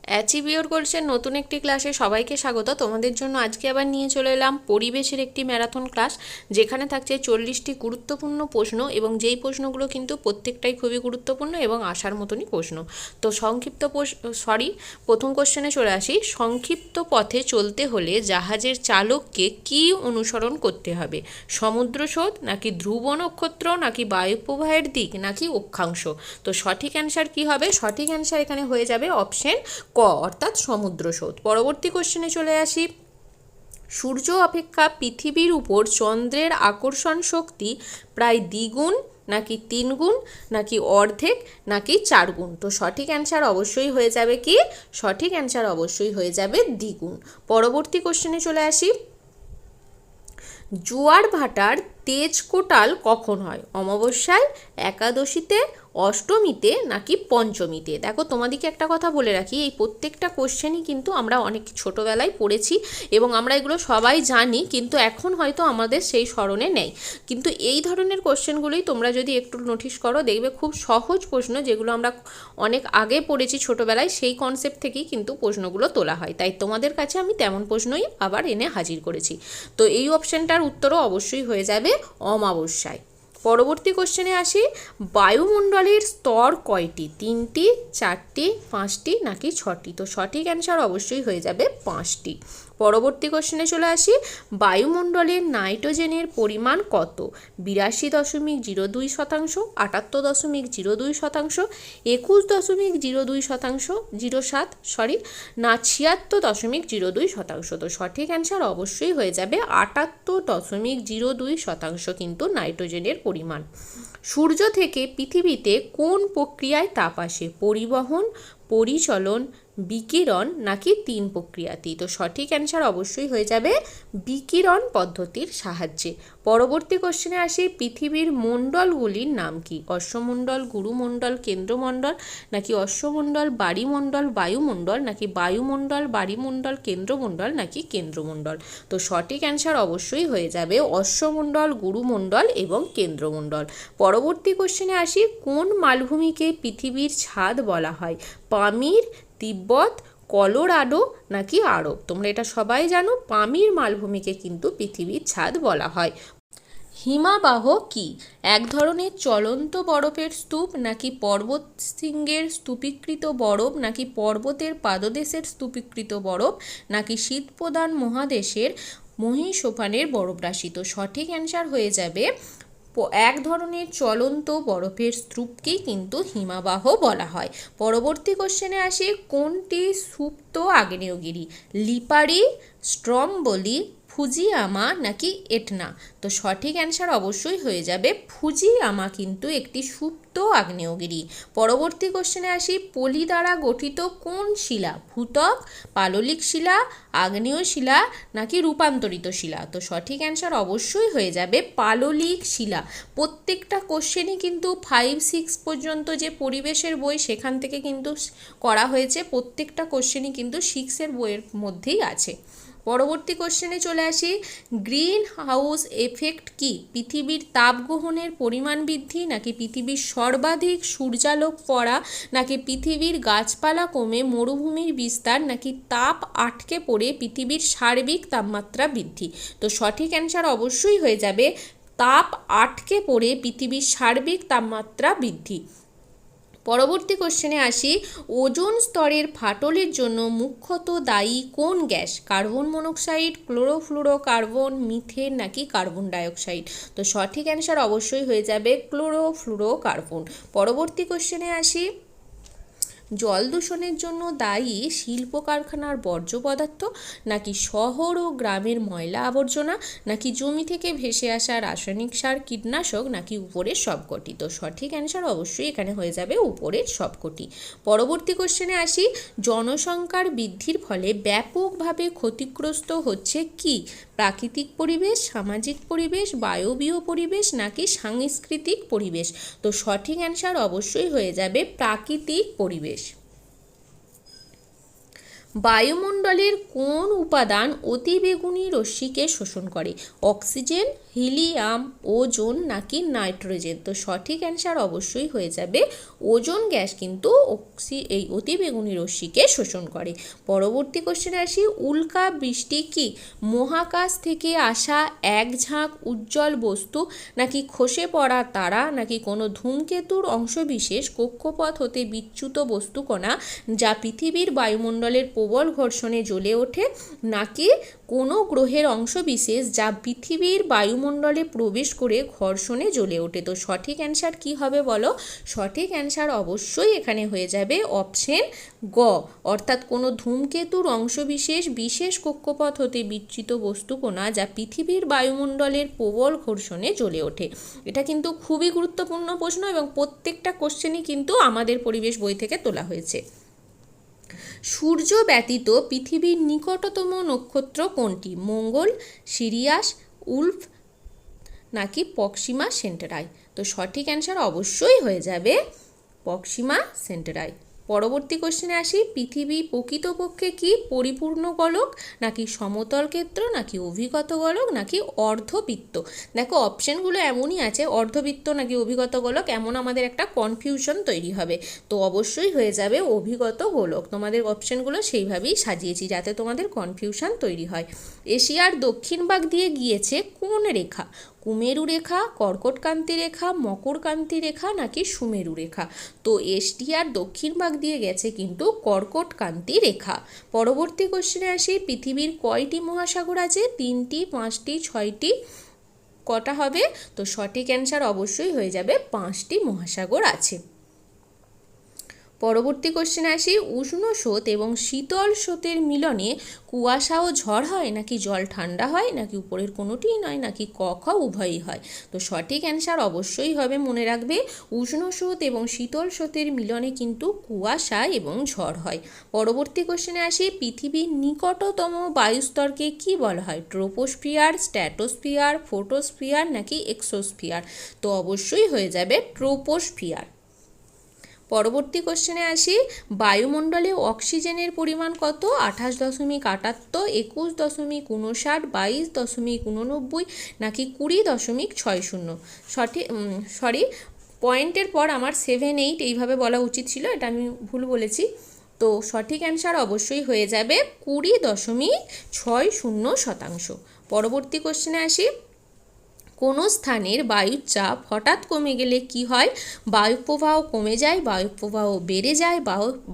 Achieve your গোলসের নতুন একটি ক্লাসে সবাইকে স্বাগত। তোমাদের জন্য আজকে আবার নিয়ে চলে এলাম পরিবেশের একটি ম্যারাথন ক্লাস, যেখানে থাকছে 40টি গুরুত্বপূর্ণ প্রশ্ন, এবং যেই প্রশ্নগুলো কিন্তু প্রত্যেকটাই খুবই গুরুত্বপূর্ণ এবং আসার মতনই প্রশ্ন। তো প্রথম কোশ্চেনে চলে আসি। সংক্ষিপ্ত পথে চলতে হলে জাহাজের চালককে কি অনুসরণ করতে হবে? সমুদ্র স্রোত, নাকি ধ্রুব নক্ষত্র, নাকি বায়ুপ্রবাহের দিক, নাকি অক্ষাংশ? তো সঠিক অ্যান্সার কি হবে? সঠিক অ্যান্সার এখানে হয়ে যাবে অপশন ক, অর্থাৎ সমুদ্র স্রোত। পরবর্তী কোশ্চেনে চলে আসি। সূর্য অপেক্ষা পৃথিবীর উপর চন্দ্রের আকর্ষণ শক্তি প্রায় দ্বিগুণ, নাকি 3 গুণ, নাকি অর্ধেক, নাকি 4 গুণ? তো সঠিক অ্যান্সার অবশ্যই হয়ে যাবে কি? সঠিক অ্যান্সার অবশ্যই হয়ে যাবে দ্বিগুণ। পরবর্তী কোশ্চেনে চলে আসি। জোয়ার ভাটার তেজ কোটাল কখন হয়? অমাবস্যায়, একাদশীতে, অষ্টমীতে, নাকি পঞ্চমীতে? দেখো, তোমাদেরকে একটা কথা বলে রাখি, এই প্রত্যেকটা কোশ্চেনই কিন্তু আমরা অনেক ছোটোবেলায় পড়েছি এবং আমরা এগুলো সবাই জানি, কিন্তু এখন হয়তো আমাদের সেই স্মরণে নেই। কিন্তু এই ধরনের কোশ্চেনগুলোই তোমরা যদি একটু নোটিস করো, দেখবে খুব সহজ প্রশ্ন, যেগুলো আমরা অনেক আগে পড়েছি ছোটোবেলায়, সেই কনসেপ্ট থেকেই কিন্তু প্রশ্নগুলো তোলা হয়। তাই তোমাদের কাছে আমি তেমন প্রশ্নই আবার এনে হাজির করেছি। তো এই অপশানটার উত্তরও অবশ্যই হয়ে যাবে অমাবস্যায়। পরবর্তী কোশ্চেনে আসি। বায়ুমণ্ডলের স্তর কয়টি? 3টি, 4টি, 5টি, নাকি 6টি? তো সঠিক অ্যান্সার অবশ্যই হয়ে যাবে 5টি। পরবর্তী কোশ্চেনে চলে আসি। বায়ুমণ্ডলের নাইট্রোজেনের পরিমাণ কত? 82.02%, 78.02%, 21.02%, না 76.02%? তো সঠিক অ্যান্সার অবশ্যই হয়ে যাবে 78.02% কিন্তু নাইট্রোজেনের পরিমাণ। সূর্য থেকে পৃথিবীতে কোন প্রক্রিয়ায় তাপ আসে? পরিবহন, পরিচলন, বিকিরণ, নাকি 3 প্রক্রিয়াতেই? তো সঠিক অ্যান্সার অবশ্যই হয়ে যাবে বিকিরণ পদ্ধতির সাহায্যে। পরবর্তী কোশ্চেনে আসি। পৃথিবীর মণ্ডলগুলির নাম কি? অশ্বমণ্ডল, গুরুমণ্ডল, কেন্দ্রমণ্ডল, নাকি অশ্বমণ্ডল, বাড়িমণ্ডল, বায়ুমণ্ডল, নাকি বায়ুমণ্ডল, বাড়িমণ্ডল, কেন্দ্রমণ্ডল, নাকি কেন্দ্রমণ্ডল? তো সঠিক অ্যান্সার অবশ্যই হয়ে যাবে অশ্বমণ্ডল, গুরুমণ্ডল এবং কেন্দ্রমণ্ডল। পরবর্তী কোশ্চেনে আসি। কোন মালভূমিকে পৃথিবীর ছাদ বলা হয়? পামির, তিব্বত, কলোরাডো, নাকি আরব? তোমরা এটা সবাই জানো, পামির মালভূমিকে কিন্তু পৃথিবীর ছাদ বলা হয়। হিমাবাহ কি? এক ধরনের চলন্ত বরফের স্তূপ, নাকি পর্বতশৃঙ্গের স্তূপীকৃত বরফ, নাকি পর্বতের পাদদেশের স্তূপীকৃত বরফ, নাকি শীতপ্রধান মহাদেশের মহীসোফানের বরফ রাশি? তো সঠিক অ্যান্সার হয়ে যাবে এক ধরনের চলন্ত বরফের স্তূপকেই কিন্তু হিমাবাহ বলা হয়। পরবর্তী কোশ্চেনে আসি। কোনটি সুপ্ত আগ্নেয়গিরি? লিপারি, স্ট্রম্বোলি, ফুজিয়ামা, নাকি এটনা? তো সঠিক অ্যান্সার অবশ্যই হয়ে যাবে ফুজিয়ামা কিন্তু একটি সুপ্ত আগ্নেয়গিরি। পরবর্তী কোশ্চেনে আসি। পলি দ্বারা গঠিত কোন শিলা? ভূত্বক, পাললিক শিলা, আগ্নেয় শিলা, নাকি রূপান্তরিত শিলা? তো সঠিক অ্যান্সার অবশ্যই হয়ে যাবে পাললিক শিলা। প্রত্যেকটা কোশ্চেনই কিন্তু 5-6 পর্যন্ত যে পরিবেশের বই, সেখান থেকে কিন্তু করা হয়েছে। প্রত্যেকটা কোশ্চেনই কিন্তু 6-এর বইয়ের মধ্যেই আছে। পরবর্তী কোশ্চেনে চলে আসি। গ্রিন হাউস এফেক্ট কি? পৃথিবীর তাপ গ্রহণের পরিমাণ বৃদ্ধি, নাকি পৃথিবীর সর্বাধিক সূর্যালোক পড়া, নাকি পৃথিবীর গাছপালা কমে মরুভূমির বিস্তার, নাকি তাপ আটকে পড়ে পৃথিবীর সার্বিক তাপমাত্রা বৃদ্ধি? তো সঠিক অ্যান্সার অবশ্যই হয়ে যাবে তাপ আটকে পড়ে পৃথিবীর সার্বিক তাপমাত্রা বৃদ্ধি। পরবর্তী কোশ্চেনে আসি। ওজোন স্তরের ফাটলের জন্য মুখ্যত দায়ী কোন gas? Carbon monoxide, chlorofluorocarbon, methane, নাকি কার্বন ডাইঅক্সাইড? তো সঠিক অ্যান্সার অবশ্যই হয়ে যাবে ক্লোরোফ্লুরোকার্বন। পরবর্তী কোশ্চেনে আসি। জল দূষণের জন্য দায়ী শিল্প কারখানার বর্জ্য পদার্থ, নাকি শহর ও গ্রামের ময়লা আবর্জনা, নাকি জমি থেকে ভেসে আসা রাসায়নিক সার, কীটনাশক, নাকি উপরের সবকটি? তো সঠিক অ্যান্সার অবশ্যই এখানে হয়ে যাবে উপরের সবকটি। পরবর্তী কোশ্চেনে আসি। জনসংখ্যার বৃদ্ধির ফলে ব্যাপকভাবে ক্ষতিগ্রস্ত হচ্ছে কি? প্রাকৃতিক পরিবেশ, সামাজিক পরিবেশ, বায়বীয় পরিবেশ, নাকি সাংস্কৃতিক পরিবেশ? তো সঠিক অ্যান্সার অবশ্যই হয়ে যাবে প্রাকৃতিক পরিবেশ। বায়ুমণ্ডলের কোন উপাদান অতিবেগুনি রশ্মিকে শোষণ করে? অক্সিজেন, হিলিয়াম, ওজোন নাকি নাইট্রোজেন? তো সঠিক অ্যান্সার অবশ্যই হয়ে যাবে ওজোন গ্যাস কিন্তু এই অতিবেগুনি রশ্মিকে শোষণ করে। পরবর্তী কোশ্চেনে আসি, উল্কা বৃষ্টি কি মহাকাশ থেকে আসা এক ঝাঁক উজ্জ্বল বস্তু নাকি খসে পড়া তারা নাকি কোনো ধূমকেতুর অংশবিশেষ কক্ষপথ হতে বিচ্যুত বস্তুকণা যা পৃথিবীর বায়ুমণ্ডলের প্রবল ঘর্ষণে জ্বলে ওঠে নাকি কোনো গ্রহের অংশবিশেষ যা পৃথিবীর বায়ুমণ্ডলে প্রবেশ করে ঘর্ষণে জ্বলে ওঠে? তো সঠিক অ্যান্সার কি হবে বলো? সঠিক অ্যান্সার অবশ্যই এখানে হয়ে যাবে অপশন গ, অর্থাৎ কোনো ধূমকেতুর অংশবিশেষ বিশেষ কক্ষপথ হতে বিচ্যুত বস্তুকণা যা পৃথিবীর বায়ুমণ্ডলের প্রবল ঘর্ষণে জ্বলে ওঠে। এটা কিন্তু খুবই গুরুত্বপূর্ণ প্রশ্ন এবং প্রত্যেকটা কোশ্চেনই কিন্তু আমাদের পরিবেশ বই থেকে তোলা হয়েছে। সূর্য ব্যতীত পৃথিবীর নিকটতম নক্ষত্র কোনটি? মঙ্গল, সিরিয়াস, উল্ফ নাকি প্রক্সিমা সেন্টেরাই? তো সঠিক অ্যান্সার অবশ্যই হয়ে যাবে প্রক্সিমা সেন্টেরাই। পরবর্তী কোশ্চেনে আসি, পৃথিবী প্রকৃতপক্ষে কি পরিপূর্ণ গোলক নাকি সমতল ক্ষেত্র নাকি অভিগত গোলক নাকি অর্ধবৃত্ত? দেখো অপশনগুলো এমনই আছে, অর্ধবৃত্ত নাকি অভিগত গোলক, এমন আমাদের একটা কনফিউশন তৈরি হবে। তো অবশ্যই হয়ে যাবে অভিগত গোলক। তোমাদের অপশনগুলো সেইভাবেই সাজিয়েছি যাতে তোমাদের কনফিউশন তৈরি হয়। এশিয়ার দক্ষিণ ভাগ দিয়ে গিয়েছে কোন রেখা? কুমেরু রেখা, কর্কটক্রান্তি রেখা, মকরক্রান্তি রেখা নাকি সুমেরু রেখা? তো এশিয়ার দক্ষিণ ভাগ দিয়ে গেছে কিন্তু কর্কটক্রান্তি রেখা। পরবর্তী কোশ্চেনে আসি, পৃথিবীর কয়টি মহাসাগর আছে? 3টি, 5টি, 6টি? কটা হবে? তো সঠিক অ্যান্সার অবশ্যই হয়ে যাবে 5টি মহাসাগর আছে। পরবর্তী কোশ্চেনে আসি, উষ্ণ স্রোত এবং শীতল স্রোতের মিলনে কুয়াশা ও ঝড় হয় নাকি জল ঠান্ডা হয় নাকি উপরের কোনোটিই নয় নাকি ক খ উভয়ই হয়? তো সঠিক অ্যান্সার অবশ্যই হবে, মনে রাখবে উষ্ণ স্রোত এবং শীতল স্রোতের মিলনে কিন্তু কুয়াশা এবং ঝড় হয়। পরবর্তী কোশ্চেনে আসি, পৃথিবীর নিকটতম বায়ুস্তরকে কি বলা হয়? ট্রোপোস্ফিয়ার, স্ট্র্যাটোস্ফিয়ার, ফোটোস্ফিয়ার নাকি এক্সোস্ফিয়ার? তো অবশ্যই হয়ে যাবে ট্রোপোস্ফিয়ার। পরবর্তী কোশ্চেনে আসি, বায়ুমণ্ডলে অক্সিজেনের পরিমাণ কত? 28.78, 21.59, 22.89 নাকি 20.60? পয়েন্টের পর আমার 7, 8 এইভাবে বলা উচিত ছিল, এটা আমি ভুল বলেছি। তো সঠিক অ্যান্সার অবশ্যই হয়ে যাবে 20.60%। পরবর্তী কোশ্চেনে আসি, কোনো স্থানের বায়ুর চাপ হঠাৎ কমে গেলে কি হয়? বায়ুপ্রবাহ কমে যায়, বায়ুপ্রবাহ বেড়ে যায়,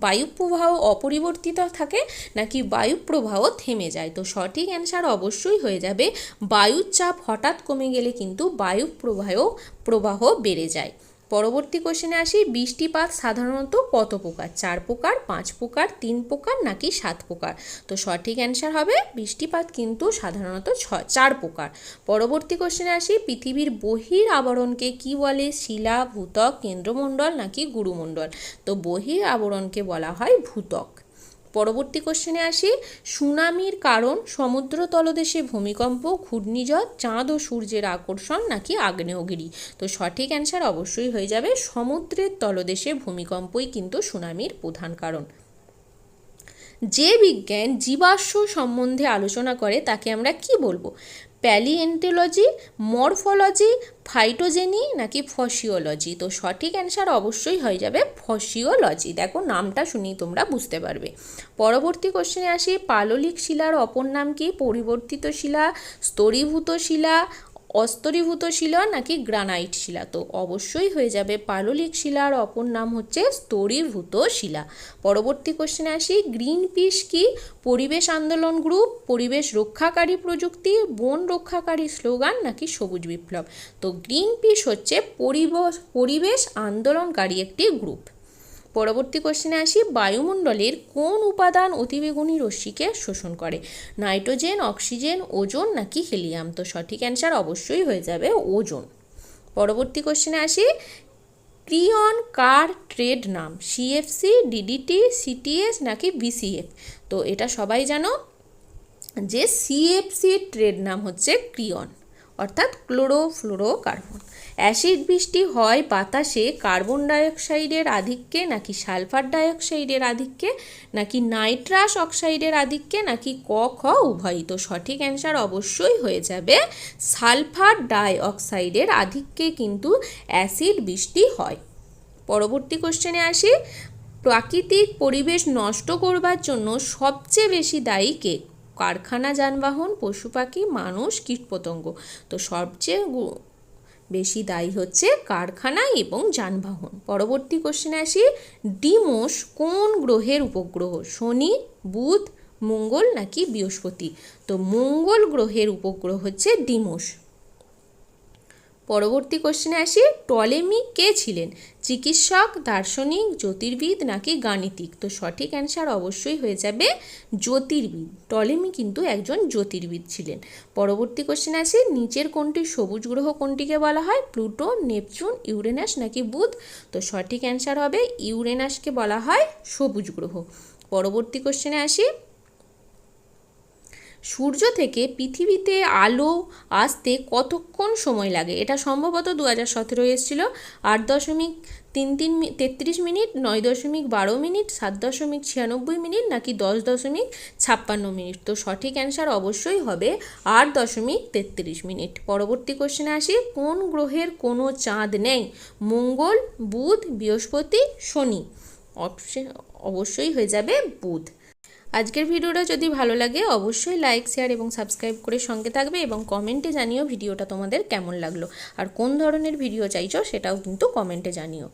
বায়ুপ্রবাহ অপরিবর্তিত থাকে নাকি বায়ুপ্রবাহ থেমে যায়? তো সঠিক অ্যান্সার অবশ্যই হয়ে যাবে বায়ুর চাপ হঠাৎ কমে গেলে কিন্তু বায়ুপ্রবাহ বেড়ে যায়। পরবর্তী কোশ্চেনে আসি, বৃষ্টিপাত সাধারণত কত প্রকার? 4 প্রকার, 5 প্রকার, 3 প্রকার নাকি 7 প্রকার? তো সঠিক অ্যান্সার হবে বৃষ্টিপাত কিন্তু সাধারণত 4 প্রকার। পরবর্তী কোশ্চেনে আসি, পৃথিবীর বহির আবরণকে কি বলে? শিলা, ভূত্বক, কেন্দ্রমণ্ডল নাকি গুরুমণ্ডল? তো বহির আবরণকে বলা হয় ভূত্বক। পরবর্তী কোশ্চেনে আসি, সুনামির কারণ সমুদ্র তলদেশে ভূমিকম্প, ঘূর্ণিঝড়, চাঁদ ও সূর্যের আকর্ষণ নাকি আগ্নেয়গিরি? তো সঠিক অ্যান্সার অবশ্যই হয়ে যাবে সমুদ্রের তলদেশে ভূমিকম্পই কিন্তু সুনামির প্রধান কারণ। যে বিজ্ঞান জীবাশ্ম সম্বন্ধে আলোচনা করে তাকে আমরা কি বলবো? প্যালিওন্টোলজি, মরফোলজি, ফাইটোজেনি নাকি ফসিওলজি? তো সঠিক অ্যান্সার অবশ্যই হয়ে যাবে ফসিওলজি। দেখো নামটা শুনেই তোমরা বুঝতে পারবে। পরবর্তী কোশ্চেনে আসি, পাললিক শিলার অপর নাম কি? পরিবর্তিত শিলা, স্তরীভূত শিলা, অস্তরীভূত শিলা নাকি গ্রানাইট শিলা? তো অবশ্যই হয়ে যাবে পাললিক শিলার অপর নাম হচ্ছে স্তরীভূত শিলা। পরবর্তী কোশ্চেনে আসি, গ্রিন পিস কি? পরিবেশ আন্দোলন গ্রুপ, পরিবেশ রক্ষাকারী প্রযুক্তি, বন রক্ষাকারী স্লোগান নাকি সবুজ বিপ্লব? তো গ্রিন পিস হচ্ছে পরিবেশ আন্দোলনকারী একটি গ্রুপ। পরবর্তী কোশ্চেনে আসি, বায়ুমণ্ডলের কোন উপাদান অতিবেগুনি রশ্মিকে শোষণ করে? নাইট্রোজেন, অক্সিজেন, ওজোন নাকি হিলিয়াম? তো সঠিক অ্যান্সার অবশ্যই হয়ে যাবে ওজোন। পরবর্তী কোশ্চেনে আসি, ক্রিয়ন কার ট্রেড নাম? সিএফসি, ডিডিটি, সিটিএস নাকি বিসিএফ? তো এটা সবাই জানো যে সিএফসির ট্রেড নাম হচ্ছে ক্রিয়ন, অর্থাৎ ক্লোরোফ্লোরোকার্বন। অ্যাসিড বৃষ্টি হয় বাতাসে কার্বন ডাইঅক্সাইডের আধিক্যে নাকি সালফার ডাইঅক্সাইডের আধিক্যে নাকি নাইট্রাস অক্সাইডের আধিক্যে নাকি ক খ উভয়ই। তো সঠিক অ্যান্সার অবশ্যই হয়ে যাবে সালফার ডাইঅক্সাইডের আধিক্যে কিন্তু অ্যাসিড বৃষ্টি হয়। পরবর্তী কোশ্চেনে আসি, প্রাকৃতিক পরিবেশ নষ্ট করবার জন্য সবচেয়ে বেশি দায়ী কে? কারখানা, যানবাহন, পশু পাখি, মানুষ, কীটপতঙ্গ। তো সবচেয়ে বেশি দায়ী হচ্ছে কারখানা এবং যানবাহন। পরবর্তী কোশ্চেনে আসি, ডিমোস কোন গ্রহের উপগ্রহ? শনি, বুধ, মঙ্গল নাকি বৃহস্পতি? তো মঙ্গল গ্রহের উপগ্রহ হচ্ছে ডিমোস। পরবর্তী কোশ্চেনে আসি, টলেমি কে ছিলেন? চিকিৎসক, দার্শনিক, জ্যোতির্বিদ নাকি গাণিতিক? তো সঠিক অ্যান্সার অবশ্যই হয়ে যাবে জ্যোতির্বিদ। টলেমি কিন্তু একজন জ্যোতির্বিদ ছিলেন। পরবর্তী কোশ্চেনে আসি, নিচের কোনটি সবুজ গ্রহ কোনটিকে বলা হয়? প্লুটো, নেপচুন, ইউরেনাস নাকি বুধ? তো সঠিক অ্যান্সার হবে ইউরেনাসকে বলা হয় সবুজ গ্রহ। পরবর্তী কোশ্চেনে আসি, সূর্য থেকে পৃথিবীতে আলো আসতে কতক্ষণ সময় লাগে? এটা সম্ভবত 2017 এসেছিল। 8.33 মিনিট, 9.12 মিনিট, 7.96 মিনিট নাকি 10.56 মিনিট? তো সঠিক অ্যান্সার অবশ্যই হবে 8.33 মিনিট। পরবর্তী কোশ্চেনে আসি, কোন গ্রহের কোনো চাঁদ নেই? মঙ্গল, বুধ, বৃহস্পতি, শনি? অপশন অবশ্যই হয়ে যাবে বুধ। আজকের ভিডিওটা যদি ভালো লাগে অবশ্যই লাইক, শেয়ার এবং সাবস্ক্রাইব করে সঙ্গে থাকবে এবং কমেন্টে জানিও ভিডিওটা তোমাদের কেমন লাগলো আর কোন ধরনের ভিডিও চাইছো সেটাও কিন্তু কমেন্টে জানিও।